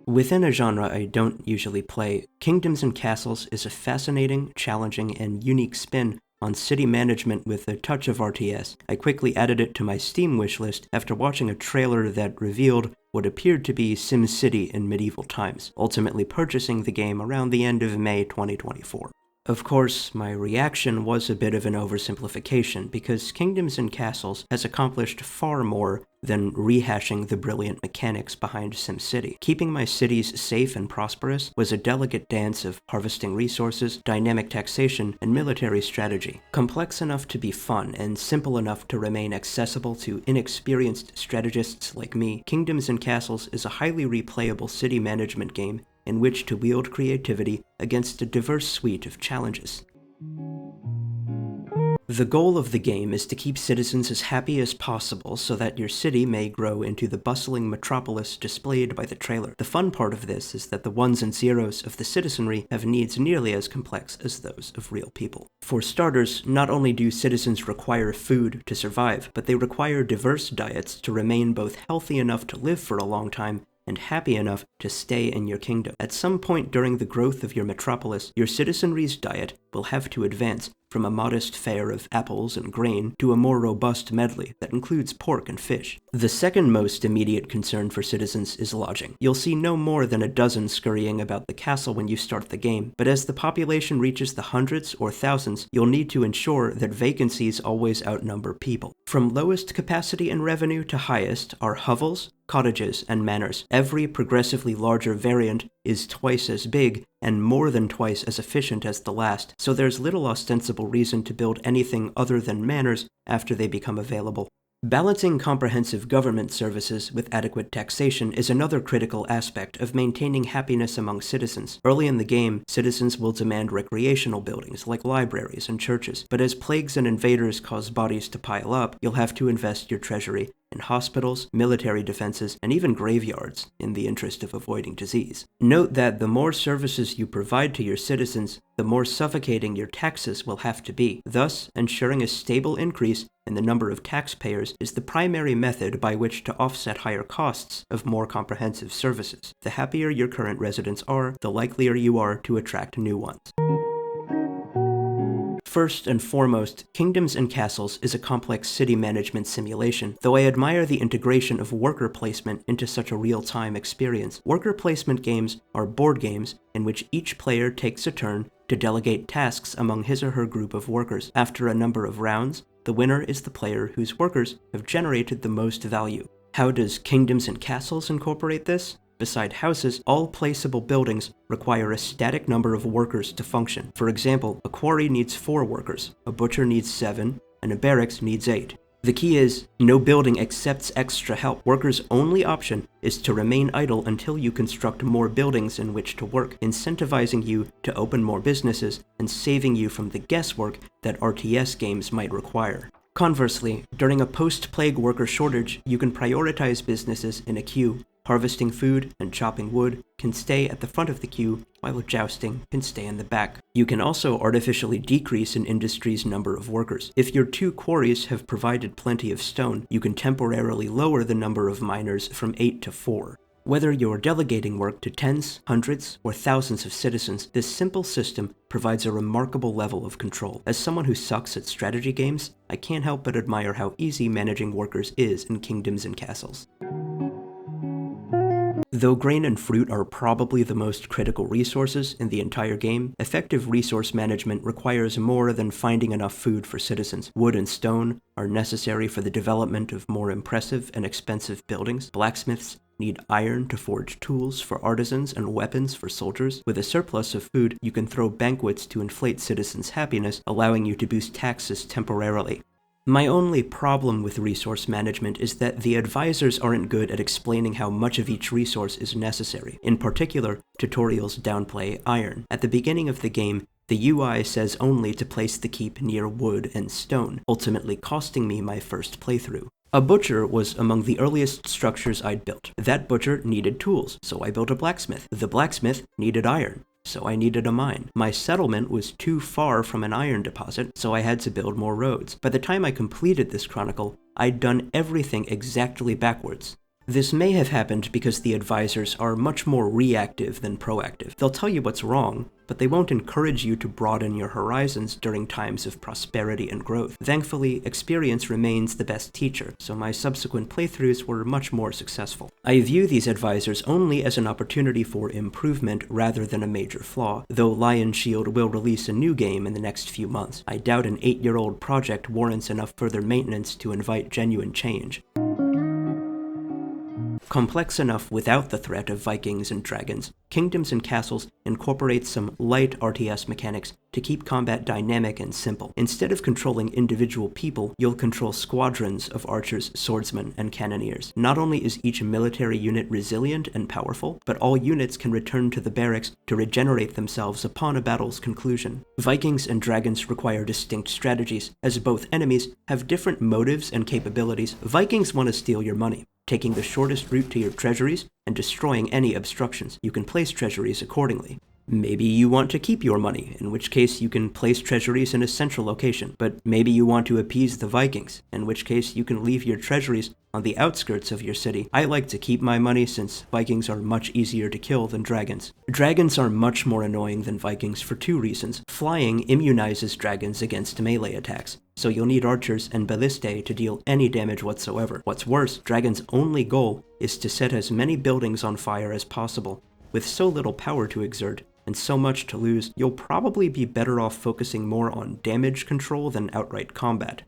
Within a genre I don't usually play, Kingdoms and Castles is a fascinating, challenging, and unique spin on city management with a touch of RTS. I quickly added it to my Steam wishlist after watching a trailer that revealed what appeared to be Simcity in medieval times, ultimately purchasing the game around the end of May 2024. Of course, my reaction was a bit of an oversimplification, because Kingdoms and Castles has accomplished far more than rehashing the brilliant mechanics behind SimCity. Keeping my cities safe and prosperous was a delicate dance of harvesting resources, dynamic taxation, and military strategy. Complex enough to be fun, and simple enough to remain accessible to inexperienced strategists like me, Kingdoms and Castles is a highly replayable city management game in which to wield creativity against a diverse suite of challenges. The goal of the game is to keep citizens as happy as possible so that your city may grow into the bustling metropolis displayed by the trailer. The fun part of this is that the ones and zeros of the citizenry have needs nearly as complex as those of real people. For starters, not only do citizens require food to survive, but they require diverse diets to remain both healthy enough to live for a long time and happy enough to stay in your kingdom. At some point during the growth of your metropolis, your citizenry's diet will have to advance from a modest fare of apples and grain to a more robust medley that includes pork and fish. The second most immediate concern for citizens is lodging. You'll see no more than a dozen scurrying about the castle when you start the game, but as the population reaches the hundreds or thousands, you'll need to ensure that vacancies always outnumber people. From lowest capacity and revenue to highest are hovels, cottages, and manors. Every progressively larger variant is twice as big and more than twice as efficient as the last, so there's little ostensible reason to build anything other than manors after they become available. Balancing comprehensive government services with adequate taxation is another critical aspect of maintaining happiness among citizens. Early in the game, citizens will demand recreational buildings like libraries and churches, but as plagues and invaders cause bodies to pile up, you'll have to invest your treasury in hospitals, military defenses, and even graveyards in the interest of avoiding disease. Note that the more services you provide to your citizens, the more suffocating your taxes will have to be. Thus, ensuring a stable increase in the number of taxpayers is the primary method by which to offset higher costs of more comprehensive services. The happier your current residents are, the likelier you are to attract new ones. First and foremost, Kingdoms and Castles is a complex city management simulation, though I admire the integration of worker placement into such a real-time experience. Worker placement games are board games in which each player takes a turn to delegate tasks among his or her group of workers. After a number of rounds, the winner is the player whose workers have generated the most value. How does Kingdoms and Castles incorporate this? Beside houses, all placeable buildings require a static number of workers to function. For example, a quarry needs 4 workers, a butcher needs 7, and a barracks needs 8. The key is, no building accepts extra help. Workers' only option is to remain idle until you construct more buildings in which to work, incentivizing you to open more businesses and saving you from the guesswork that RTS games might require. Conversely, during a post-plague worker shortage, you can prioritize businesses in a queue. Harvesting food and chopping wood can stay at the front of the queue, while jousting can stay in the back. You can also artificially decrease an industry's number of workers. If your 2 quarries have provided plenty of stone, you can temporarily lower the number of miners from 8 to 4. Whether you're delegating work to tens, hundreds, or thousands of citizens, this simple system provides a remarkable level of control. As someone who sucks at strategy games, I can't help but admire how easy managing workers is in Kingdoms and Castles. Though grain and fruit are probably the most critical resources in the entire game, effective resource management requires more than finding enough food for citizens. Wood and stone are necessary for the development of more impressive and expensive buildings. Blacksmiths need iron to forge tools for artisans and weapons for soldiers. With a surplus of food, you can throw banquets to inflate citizens' happiness, allowing you to boost taxes temporarily. My only problem with resource management is that the advisors aren't good at explaining how much of each resource is necessary. In particular, tutorials downplay iron. At the beginning of the game, the UI says only to place the keep near wood and stone, ultimately costing me my first playthrough. A butcher was among the earliest structures I'd built. That butcher needed tools, so I built a blacksmith. The blacksmith needed iron, so I needed a mine. My settlement was too far from an iron deposit, so I had to build more roads. By the time I completed this chronicle, I'd done everything exactly backwards. This may have happened because the advisors are much more reactive than proactive. They'll tell you what's wrong, but they won't encourage you to broaden your horizons during times of prosperity and growth. Thankfully, experience remains the best teacher, so my subsequent playthroughs were much more successful. I view these advisors only as an opportunity for improvement rather than a major flaw, though Lion Shield will release a new game in the next few months. I doubt an 8-year-old project warrants enough further maintenance to invite genuine change. Complex enough without the threat of Vikings and dragons, Kingdoms and Castles incorporates some light RTS mechanics to keep combat dynamic and simple. Instead of controlling individual people, you'll control squadrons of archers, swordsmen, and cannoneers. Not only is each military unit resilient and powerful, but all units can return to the barracks to regenerate themselves upon a battle's conclusion. Vikings and dragons require distinct strategies, as both enemies have different motives and capabilities. Vikings want to steal your money, taking the shortest route to your treasuries and destroying any obstructions. You can place treasuries accordingly. Maybe you want to keep your money, in which case you can place treasuries in a central location, but maybe you want to appease the Vikings, in which case you can leave your treasuries on the outskirts of your city. I like to keep my money since Vikings are much easier to kill than dragons. Dragons are much more annoying than Vikings for 2 reasons. Flying immunizes dragons against melee attacks, so you'll need archers and ballistae to deal any damage whatsoever. What's worse, dragons' only goal is to set as many buildings on fire as possible. With so little power to exert, and so much to lose, you'll probably be better off focusing more on damage control than outright combat.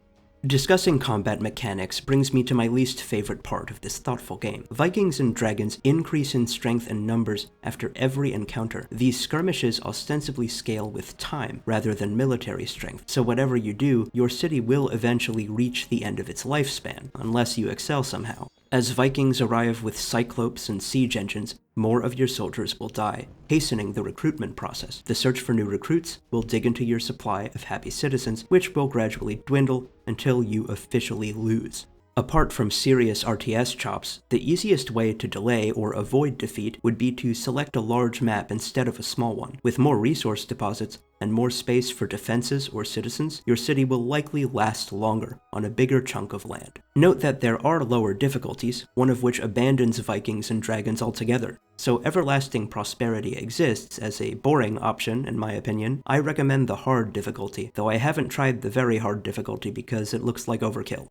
Discussing combat mechanics brings me to my least favorite part of this thoughtful game. Vikings and dragons increase in strength and numbers after every encounter. These skirmishes ostensibly scale with time rather than military strength, so whatever you do, your city will eventually reach the end of its lifespan, unless you excel somehow. As Vikings arrive with cyclopes and siege engines, more of your soldiers will die, hastening the recruitment process. The search for new recruits will dig into your supply of happy citizens, which will gradually dwindle until you officially lose. Apart from serious RTS chops, the easiest way to delay or avoid defeat would be to select a large map instead of a small one. With more resource deposits and more space for defenses or citizens, your city will likely last longer on a bigger chunk of land. Note that there are lower difficulties, one of which abandons Vikings and dragons altogether, so everlasting prosperity exists as a boring option in my opinion. I recommend the hard difficulty, though I haven't tried the very hard difficulty because it looks like overkill.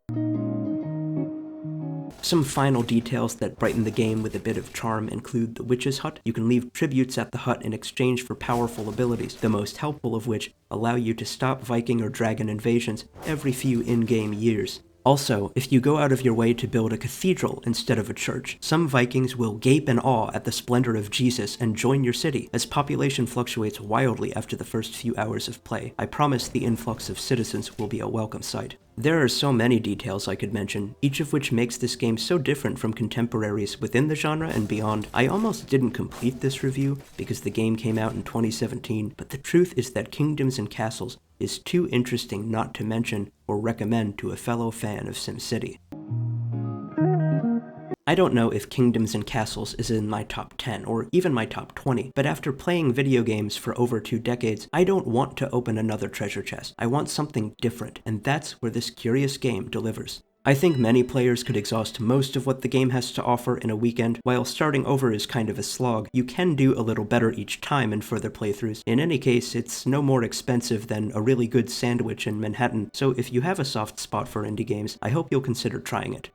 Some final details that brighten the game with a bit of charm include the Witch's Hut. You can leave tributes at the hut in exchange for powerful abilities, the most helpful of which allow you to stop Viking or dragon invasions every few in-game years. Also, if you go out of your way to build a cathedral instead of a church, some Vikings will gape in awe at the splendor of Jesus and join your city, as population fluctuates wildly after the first few hours of play. I promise the influx of citizens will be a welcome sight. There are so many details I could mention, each of which makes this game so different from contemporaries within the genre and beyond. I almost didn't complete this review because the game came out in 2017, but the truth is that Kingdoms and Castles is too interesting not to mention or recommend to a fellow fan of Simcity. I don't know if Kingdoms and Castles is in my top 10 or even my top 20, but after playing video games for over 2 decades, I don't want to open another treasure chest. I want something different, and that's where this curious game delivers. I think many players could exhaust most of what the game has to offer in a weekend. While starting over is kind of a slog, you can do a little better each time in further playthroughs. In any case, it's no more expensive than a really good sandwich in Manhattan, so if you have a soft spot for indie games, I hope you'll consider trying it.